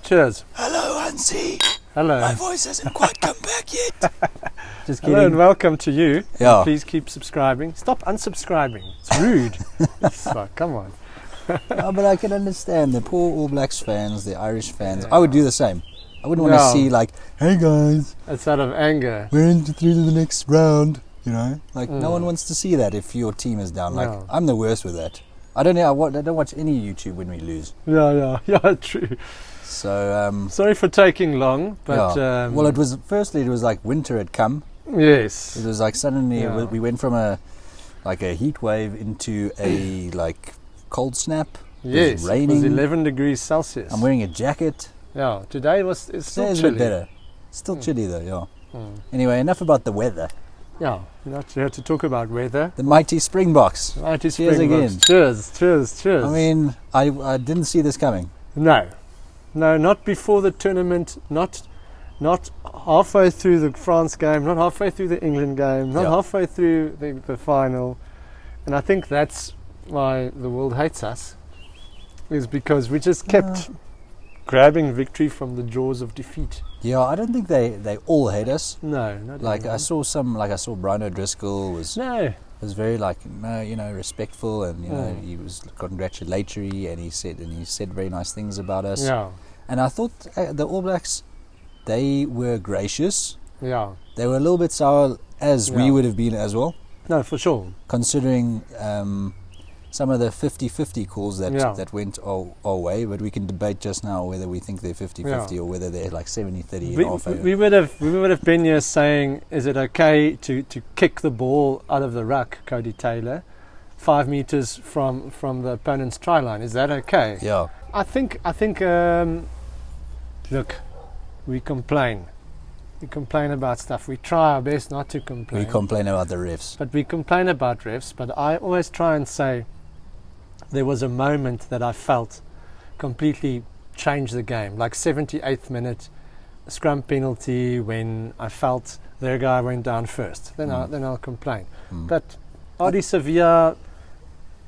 Cheers. Hello, Hansi. Hello. My voice hasn't quite come back yet. Just kidding. Hello and welcome to you. Yeah. Please keep subscribing. Stop unsubscribing. It's rude. It's like, come on. No, but I can understand the poor All Blacks fans, the Irish fans. Yeah. I would do the same. I wouldn't want to see like, hey guys, it's out of anger. We're through to the next round. You know, like no one wants to see that if your team is down. Like I'm the worst with that. I don't watch any YouTube when we lose. Yeah, true. So sorry for taking long, but well, it was like winter had come. Yes, it was like suddenly we went from a heat wave into a like cold snap. Yes, it was raining. It was 11 degrees Celsius. I'm wearing a jacket. Yeah, today it's still chilly. A bit better. Still chilly though. Yeah. Anyway, enough about the weather. Yeah, not here to talk about weather. The mighty Springboks. Cheers again. Cheers. I mean, I didn't see this coming. No, not before the tournament. Not halfway through the France game. Not halfway through the England game. Not halfway through the final. And I think that's why the world hates us. Is because we just kept grabbing victory from the jaws of defeat. Yeah, I don't think they all hate us. No, not like everyone. I saw Brian O'Driscoll was very respectful, and he was congratulatory, and he said very nice things about us. Yeah. And I thought the All Blacks, they were gracious. Yeah. They were a little bit sour, as we would have been as well. No, for sure. Considering some of the 50-50 calls that went our way, but we can debate just now whether we think they're 50-50 or whether they're like 70-30 in our favour. We would have been here saying, is it okay to kick the ball out of the ruck, Cody Taylor, 5 meters from the opponent's try line? Is that okay? Yeah. I think. Look, we complain. We complain about stuff. We try our best not to complain. We complain about the refs. But we complain about refs. But I always try and say, there was a moment that I felt completely changed the game, like 78th minute, a scrum penalty when I felt their guy went down first. Then I'll complain. But Ardie Savea,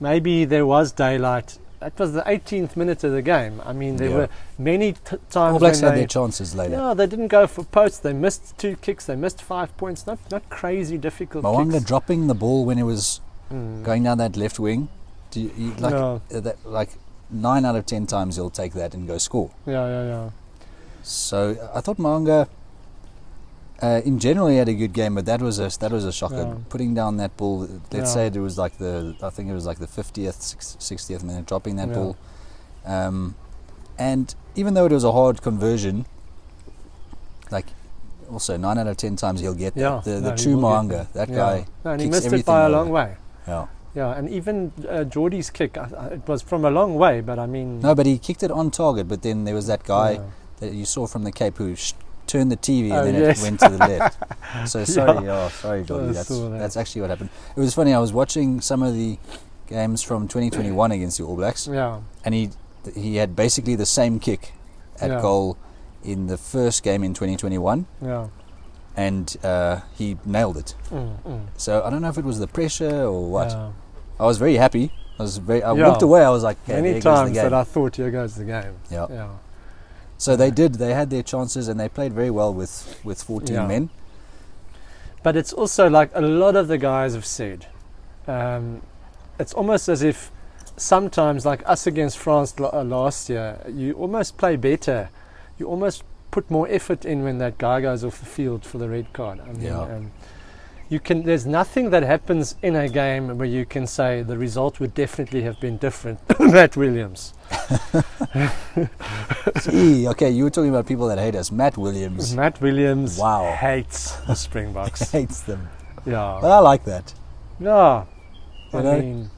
maybe there was daylight. That was the 18th minute of the game. I mean, there were many times All Blacks had their chances later. Yeah, they didn't go for posts. They missed 2 kicks. They missed 5 points. Not crazy difficult Mo'unga kicks. dropping the ball when it was going down that left wing. Like 9 out of 10 times he'll take that and go score. Yeah. So I thought Mo'unga, in general, he had a good game, but that was a shocker. Yeah. Putting down that ball, let's say it was like the 50th, 60th minute, dropping that ball, and even though it was a hard conversion, like also 9 out of 10 times he'll get that. The true Mo'unga, that guy. No, and he kicks missed it by a long over. way. Yeah, and even Geordie's kick, it was from a long way, but I mean... No, but he kicked it on target, but then there was that guy that you saw from the Cape who turned the TV and then it went to the left. So sorry, Geordie, that's actually what happened. It was funny, I was watching some of the games from 2021 against the All Blacks, and he had basically the same kick at goal in the first game in 2021. And he nailed it. So I don't know if it was the pressure or what. I was very happy. I walked away. I was like, many times that I thought, here goes the game. Yeah. So they did. They had their chances and they played very well with 14 men. But it's also like a lot of the guys have said. It's almost as if sometimes, like us against France last year, you almost play better. You almost put more effort in when that guy goes off the field for the red card. I mean, there's nothing that happens in a game where you can say the result would definitely have been different. Matt Williams. Okay, you were talking about people that hate us. Matt Williams hates the Springboks. Hates them. Yeah. But I like that. Yeah. I mean,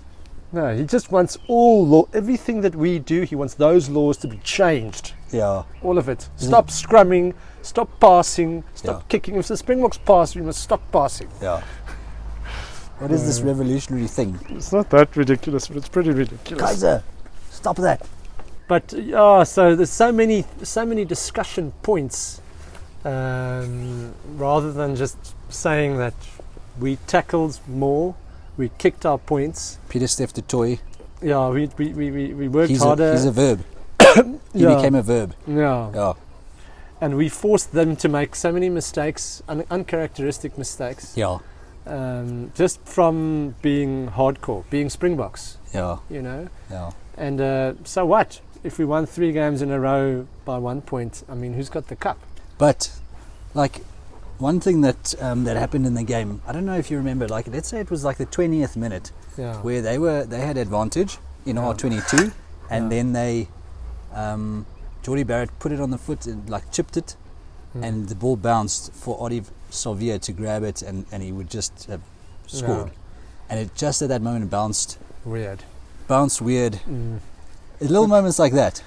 no, he just wants everything that we do, he wants those laws to be changed. Yeah. All of it. Stop scrumming, stop passing, stop kicking. If the Springboks pass, we must stop passing. Yeah. What is this revolutionary thing? It's not that ridiculous, but it's pretty ridiculous. Kaiser, stop that. But so there's so many discussion points, rather than just saying that we tackled more, we kicked our points. Peter Steph the toy. Yeah, we worked harder. He's a verb. He became a verb. Yeah. And we forced them to make so many mistakes, uncharacteristic mistakes. Yeah. Just from being hardcore, being Springboks. Yeah. You know. Yeah. And so what? If we won 3 games in a row by 1 point, I mean, who's got the cup? But, like, one thing that that happened in the game, I don't know if you remember, like, let's say it was like the 20th minute, where they had advantage in R22, and then they, Geordie Barrett put it on the foot and like chipped it, and the ball bounced for Adi Salvia to grab it, and he would just have scored. And it just at that moment bounced weird. Little moments like that.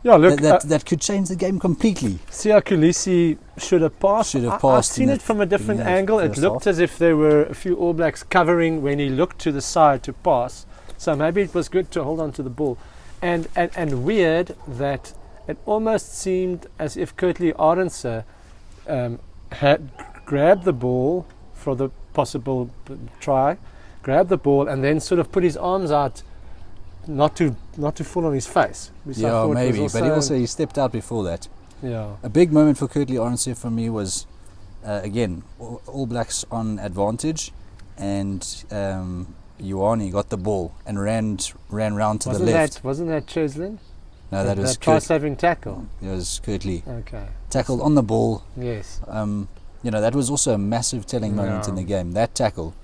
Yeah, look, that could change the game completely. Siya Kolisi should have passed. I've seen it from a different angle. It looked as if there were a few All Blacks covering when he looked to the side to pass. So maybe it was good to hold on to the ball. And weird that it almost seemed as if Kurtley Arendse had grabbed the ball for the possible try, grabbed the ball and then sort of put his arms out not to fall on his face. Yeah, maybe, but he stepped out before that. Yeah. A big moment for Kurtley Arendse for me was, again, All Blacks on advantage, and Ioane got the ball and ran round to the left. Wasn't that Cheslin? No, that was that try-saving tackle. It was Kurtley. Okay. Tackled on the ball. Yes. That was also a massive telling moment in the game. That tackle.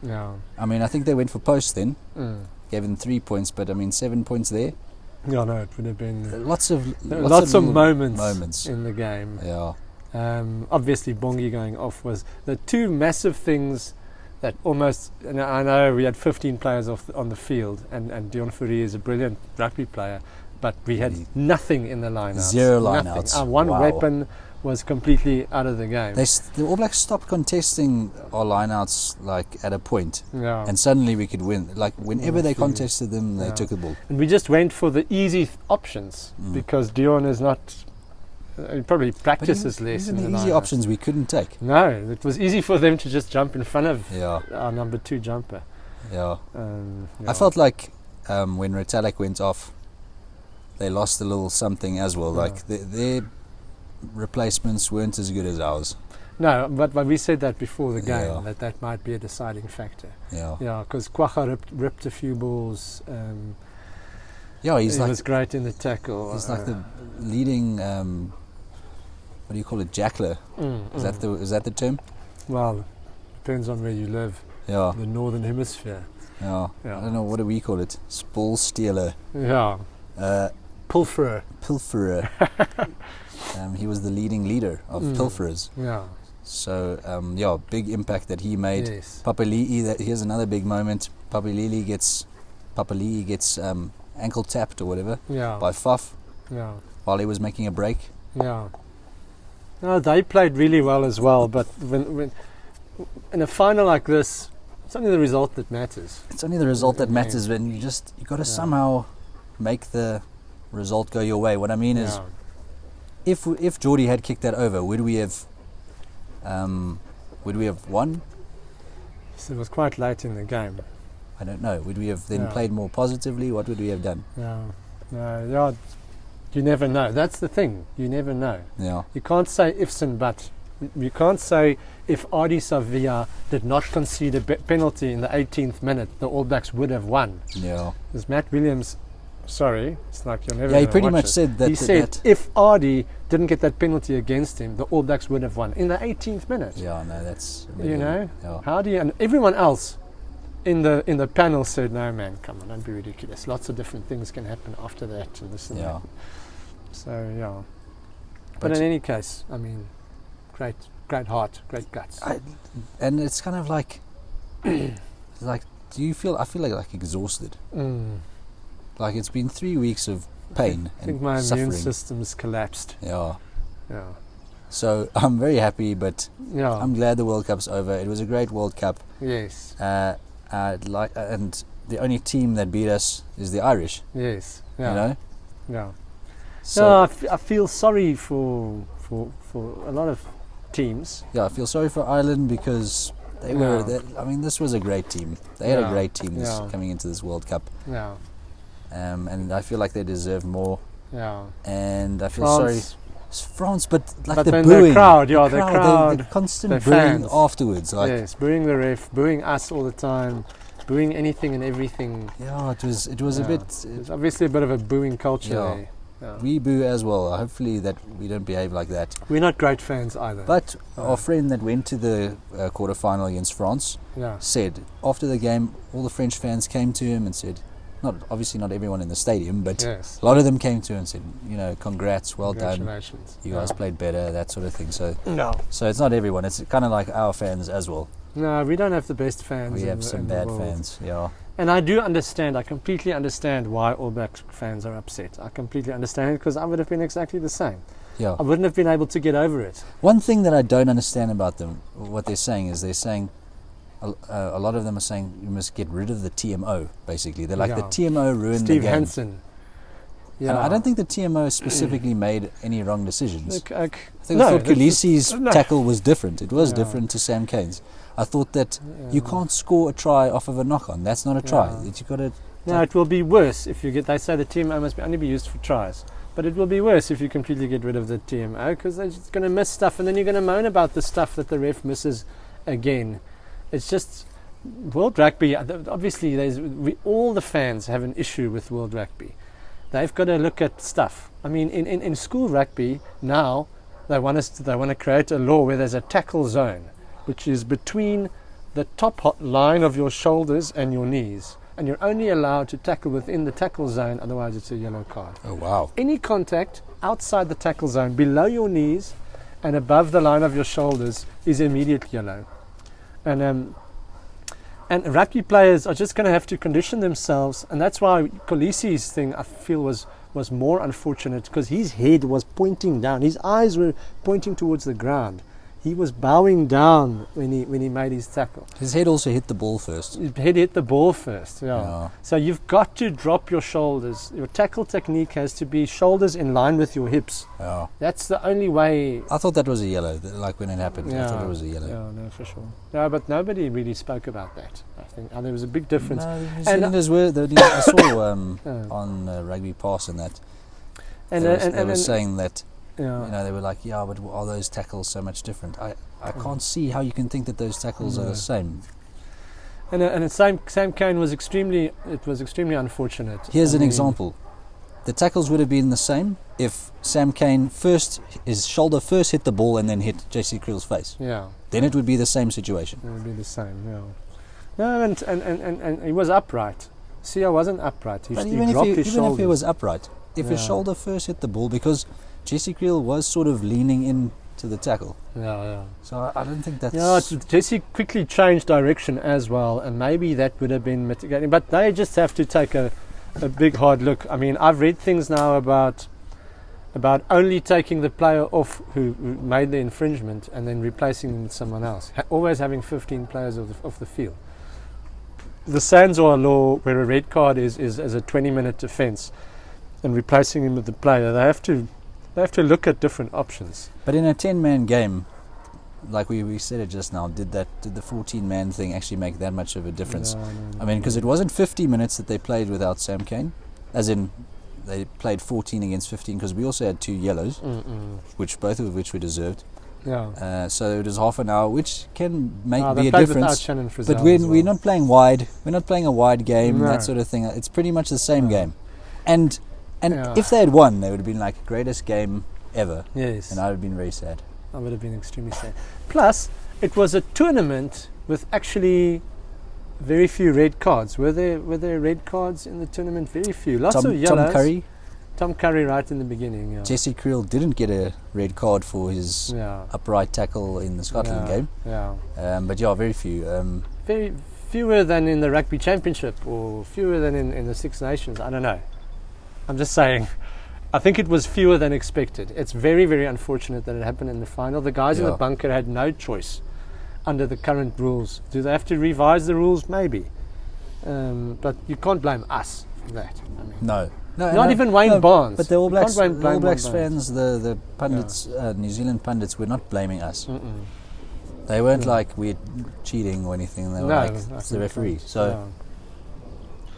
Yeah. I mean, I think they went for post then. Gave them 3 points, but I mean 7 points there. Yeah, no, it would have been lots of moments in the game. Yeah. Obviously, Bongi going off was the two massive things that almost. And I know we had 15 players on the field, and Dion Fourie is a brilliant rugby player, but we had nothing in the lineouts. 0 lineouts. Our one weapon was completely out of the game. The All Blacks stopped contesting our lineouts like at a point, and suddenly we could win. Like whenever they contested them, they took the ball. And we just went for the easy options because Dion is not. He probably practices less. Even the easy options we couldn't take. No, it was easy for them to just jump in front of our number 2 jumper. Yeah. I felt like when Retallick went off, they lost a little something as well. Like their replacements weren't as good as ours. No, but we said that before the game, that might be a deciding factor. Yeah, because Kwacha ripped a few balls. He was great in the tackle. He's like the leading, what do you call it, jackler? Is that the term? Well, depends on where you live. Yeah. The northern hemisphere. Yeah. I don't know, what do we call it? Ball stealer. Yeah. Pilferer. He was the leading leader of pilferers. Yeah. So, big impact that he made. Yes. Papali'i, here's another big moment. Papali'i gets ankle tapped or whatever by Faf while he was making a break. Yeah. No, they played really well as well, but when in a final like this, it's only the result that matters. It's only the result that matters when you got to somehow make the result go your way. What I mean is, if Geordie had kicked that over, would we have won? So it was quite late in the game. I don't know. Would we have then played more positively? What would we have done? You never know. That's the thing. You never know. Yeah. You can't say ifs and buts. You can't say if Adi Salvia did not concede a penalty in the 18th minute, the All Blacks would have won. Yeah. Because Matt Williams, sorry, it's like you're never. Yeah, he pretty much said that. He said if Adi didn't get that penalty against him, the All Blacks would have won in the 18th minute. Yeah, no, that's. How do you? And everyone else in the panel said, "No, man, come on, don't be ridiculous. Lots of different things can happen after that and this and that." So but in any case, I mean, great heart, great guts. And it's kind of like, I feel like exhausted. Like it's been 3 weeks of pain I think and my suffering. immune system's collapsed. Yeah. So I'm very happy, but I'm glad the World Cup's over. It was a great World Cup. Yes. And the only team that beat us is the Irish. Yes. You know. Yeah. So I feel sorry for a lot of teams. Yeah, I feel sorry for Ireland because they were. I mean, this was a great team. They had a great team coming into this World Cup. Yeah. And I feel like they deserve more. Yeah. And I feel France. sorry. France, but like but the then booing. the crowd, the constant the booing fans. afterwards. Like, yes, booing the ref, booing us all the time, booing anything and everything. Yeah, it was a bit. It's obviously a bit of a booing culture there. Yeah. We boo as well. Hopefully that we don't behave like that. We're not great fans either. But our friend that went to the quarterfinal against France said after the game, all the French fans came to him and said, obviously not everyone in the stadium, but a lot of them came to him and said, congrats, well done, you guys played better, that sort of thing. So it's not everyone. It's kind of like our fans as well. No, we don't have the best fans. We have some bad fans. Yeah. And I do understand. I completely understand why All Blacks fans are upset. I completely understand it because I would have been exactly the same. Yeah. I wouldn't have been able to get over it. One thing that I don't understand about them, what they're saying is a lot of them are saying you must get rid of the TMO, basically. They're like the TMO ruined the game. Steve Hansen. Yeah. And I don't think the TMO specifically made any wrong decisions. I thought Khaleesi's tackle was different. It was different to Sam Cane's. I thought that you can't score a try off of a knock-on. That's not a try. You've got to. No, it will be worse if you get. They say the TMO must only be used for tries, but it will be worse if you completely get rid of the TMO because they're just going to miss stuff, and then you're going to moan about the stuff that the ref misses again. It's just World Rugby. Obviously, all the fans have an issue with World Rugby. They've got to look at stuff. I mean, in school rugby now, they want to create a law where there's a tackle zone, which is between the top line of your shoulders and your knees, and you're only allowed to tackle within the tackle zone. Otherwise, it's a yellow card. Oh wow! Any contact outside the tackle zone, below your knees, and above the line of your shoulders, is immediate yellow. And rugby players are just going to have to condition themselves, and that's why Khaleesi's thing I feel was more unfortunate because his head was pointing down, his eyes were pointing towards the ground. He was bowing down when he made his tackle. His head also hit the ball first. His head hit the ball first, yeah. So you've got to drop your shoulders. Your tackle technique has to be shoulders in line with your hips. Yeah. That's the only way. I thought that was a yellow, like when it happened. I thought it was a yellow. Yeah, no, for sure. No, but nobody really spoke about that. I think there was a big difference. No, New Zealanders were. I saw on Rugby Pass and that. They were saying that. They were like, but are those tackles so much different? I can't see how you can think that those tackles are the same. And Sam Cane was extremely unfortunate. Here's an example. The tackles would have been the same if Sam Cane his shoulder first hit the ball and then hit JC Creel's face. Yeah. Then it would be the same situation. It would be the same, yeah. No, and he was upright. Sia wasn't upright. He dropped his shoulders. Even if he was upright, if his shoulder first hit the ball, because Jesse Creel was sort of leaning into the tackle. Yeah. So I don't think that's... Yeah, Jesse quickly changed direction as well, and maybe that would have been mitigating. But they just have to take a big hard look. I mean, I've read things now about only taking the player off who made the infringement and then replacing him with someone else. Always having 15 players off the field. The Sanzor law, where a red card is as a 20-minute offence, and replacing him with the player, they have to look at different options. But in a 10-man game, like we said it just now, did the 14-man thing actually make that much of a difference? No. I mean, because it wasn't 50 minutes that they played without Sam Cane, as in they played 14 against 15, because we also had 2 yellows, both of which we deserved. Yeah. So it was half an hour, which can be a difference. But we're not playing wide. We're not playing a wide game, that sort of thing. It's pretty much the same game. And if they had won, they would have been like greatest game ever. Yes. And I would have been very sad. I would have been extremely sad. Plus, it was a tournament with actually very few red cards. Were there red cards in the tournament? Very few. Lots of yellows. Tom Curry right in the beginning. Yeah. Jesse Creel didn't get a red card for his upright tackle in the Scotland game. Yeah. But very few. Very fewer than in the Rugby Championship, or fewer than in the Six Nations. I don't know. I'm just saying. I think it was fewer than expected. It's very, very unfortunate that it happened in the final. The guys in the bunker had no choice under the current rules. Do they have to revise the rules? Maybe. But you can't blame us for that. I mean, No, not even Wayne Barnes. But the All Blacks fans, the pundits, New Zealand pundits, were not blaming us. They weren't like we're cheating or anything. They were like, it's the referee. So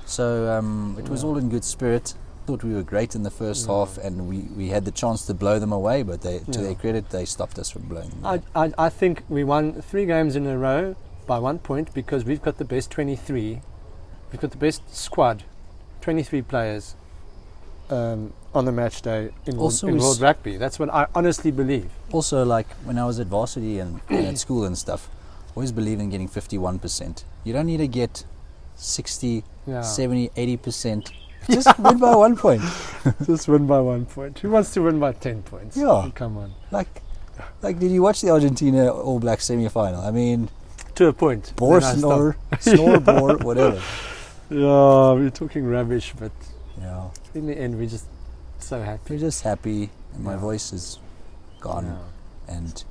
it was all in good spirit. thought we were great in the first half, and we had the chance to blow them away, but to their credit, they stopped us from blowing them away. I think we won 3 games in a row by 1 point because we've got the best 23. We've got the best squad, 23 players on the match day in World Rugby. That's what I honestly believe. Also, like when I was at varsity and at school and stuff, always believe in getting 51%. You don't need to get 60, 70, 80%. Just win by 1 point. Just win by 1 point. Who wants to win by 10 points? Yeah. Come on. Like, did you watch the Argentina All Black semi-final? I mean, to a point. Bore, snore, bore, whatever. Yeah, we're talking rubbish, but in the end, we're just so happy. We're just happy, and my voice is gone, and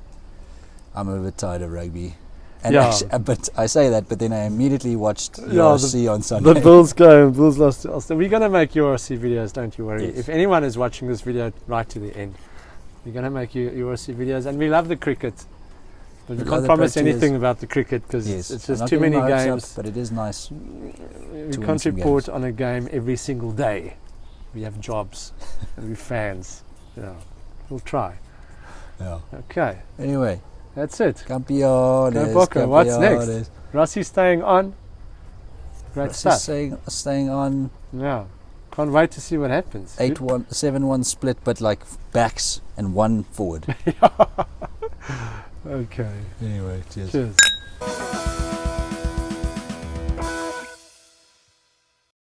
I'm a bit tired of rugby. And actually, but I say that, but then I immediately watched URC on Sunday. The Bulls game, Bulls lost to Ulster. We're going to make URC videos, don't you worry. Yes. If anyone is watching this video right to the end, we're going to make URC videos, and we love the cricket. But we can't promise anything about the cricket because it's just too many games. But it is nice. We can't report on a game every single day. We have jobs and we're fans. Yeah, we'll try. Yeah. Okay. Anyway. That's it. Campeones. What's next? Rossi staying on. Great stuff. Staying on. Yeah. Can't wait to see what happens. 8-1, 7-1 split, but like backs and 1 forward. Okay. Anyway, cheers.